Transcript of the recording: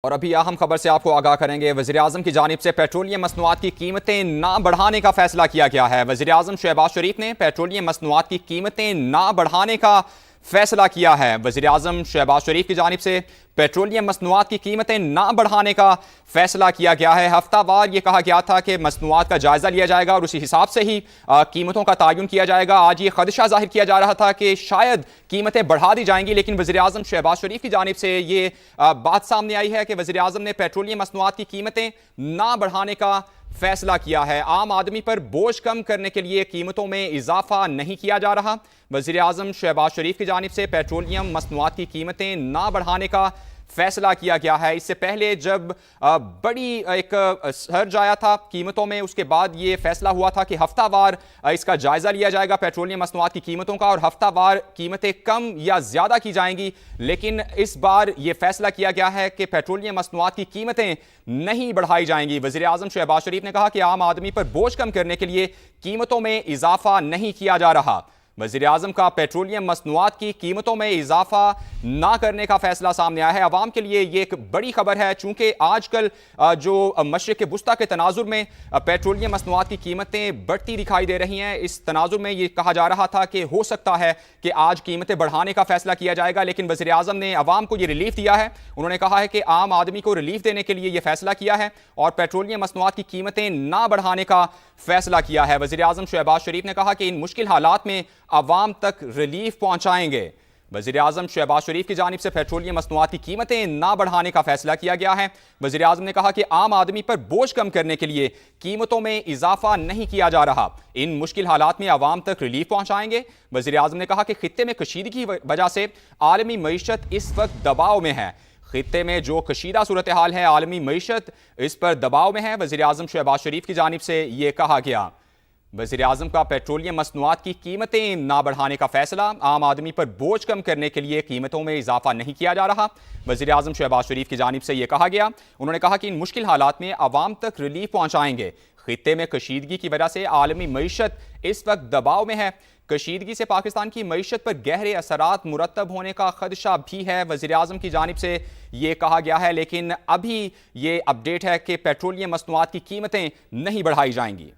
और अभी अहम खबर से आपको आगाह करेंगे। वज़ीर-ए-आज़म की जानिब से पेट्रोलियम मसनूआत की कीमतें ना बढ़ाने का फैसला किया गया है। वज़ीर-ए-आज़म शहबाज शरीफ ने पेट्रोलियम मसनूआत की कीमतें ना बढ़ाने का फैसला किया है। वज़ीर-ए-आज़म शहबाज शरीफ की जानिब से पेट्रोलियम मसनूआत की कीमतें ना बढ़ाने का फैसला किया गया है। हफ्तावार ये कहा गया था कि मसनूआत का जायजा लिया जाएगा और उसी हिसाब से ही कीमतों का तयन किया जाएगा। आज ये खदशा जाहिर किया जा रहा था कि शायद कीमतें बढ़ा दी जाएंगी, लेकिन वज़ीर-ए-आज़म शहबाज शरीफ की जानिब से ये बात सामने आई है कि वज़ीर-ए-आज़म ने पेट्रोलियम मसनूआत की कीमतें ना बढ़ाने का फैसला किया है। आम आदमी पर बोझ कम करने के लिए कीमतों में इजाफा नहीं किया जा रहा। वज़ीर-ए-आज़म शहबाज शरीफ की जानिब से पेट्रोलियम मसनूआत की कीमतें ना बढ़ाने का फैसला किया गया है। इससे पहले जब बड़ी एक सर्ज आया था कीमतों में, उसके बाद ये फैसला हुआ था कि हफ्तावार इसका जायजा लिया जाएगा पेट्रोलियम मसनूआत की कीमतों का और हफ्तावार कीमतें कम या ज्यादा की जाएंगी। लेकिन इस बार ये फैसला किया गया है कि पेट्रोलियम मसनूआत की कीमतें नहीं बढ़ाई जाएंगी। वज़ीर-ए-आज़म शहबाज शरीफ ने कहा कि आम आदमी पर बोझ कम करने के लिए कीमतों में इजाफा नहीं किया जा रहा। वज़ीर-ए-आज़म का पेट्रोलियम मसनूआत की कीमतों में इजाफा ना करने का फैसला सामने आया है। अवाम के लिए ये एक बड़ी खबर है, चूंकि आजकल जो मशरिक़ वुस्ता के तनाजुर में पेट्रोलियम मसनूआत की कीमतें बढ़ती दिखाई दे रही हैं। इस तनाजुर में ये कहा जा रहा था कि हो सकता है कि आज कीमतें बढ़ाने का फैसला किया जाएगा, लेकिन वज़ीर-ए-आज़म ने अवाम को ये रिलीफ दिया है। उन्होंने कहा है कि आम आदमी को रिलीफ देने के लिए ये फैसला किया है और पेट्रोलियम मसनूआत की कीमतें ना बढ़ाने का फैसला किया है। वज़ीर-ए-आज़म शहबाज शरीफ ने कहा कि इन मुश्किल हालात में अवाम तक रिलीफ पहुंचाएंगे। वज़ीर-ए-आज़म शहबाज शरीफ की जानिब से पेट्रोलियम मसनूआत की कीमतें ना बढ़ाने का फैसला किया गया है। वज़ीर-ए-आज़म ने कहा कि आम आदमी पर बोझ कम करने के लिए कीमतों में इजाफा नहीं किया जा रहा। इन मुश्किल हालात में अवाम तक रिलीफ पहुंचाएंगे। वज़ीर-ए-आज़म ने कहा कि खित्ते में कशीदगी की वजह से आलमी मईशत इस वक्त दबाव में है। खित्ते में जो कशीदा सूरत हाल है, आलमी मईशत इस पर दबाव में है। वज़ीर-ए-आज़म शहबाज शरीफ की जानिब से ये कहा गया। वज़ीर-ए-आज़म का पेट्रोलियम मसनूआत की कीमतें ना बढ़ाने का फैसला, आम आदमी पर बोझ कम करने के लिए कीमतों में इजाफा नहीं किया जा रहा। वज़ीर-ए-आज़म शहबाज शरीफ की जानिब से यह कहा गया। उन्होंने कहा कि इन मुश्किल हालात में अवाम तक रिलीफ पहुंचाएंगे। खित्ते में कशीदगी की वजह से आलमी मईशत इस वक्त दबाव में है। कशीदगी से पाकिस्तान की मईशत पर गहरे असरात मुरतब होने का खदशा भी है। वज़ीर-ए-आज़म की जानिब से ये कहा गया है, लेकिन अभी ये अपडेट है कि पेट्रोलियम मसनूआत की कीमतें नहीं बढ़ाई जाएंगी।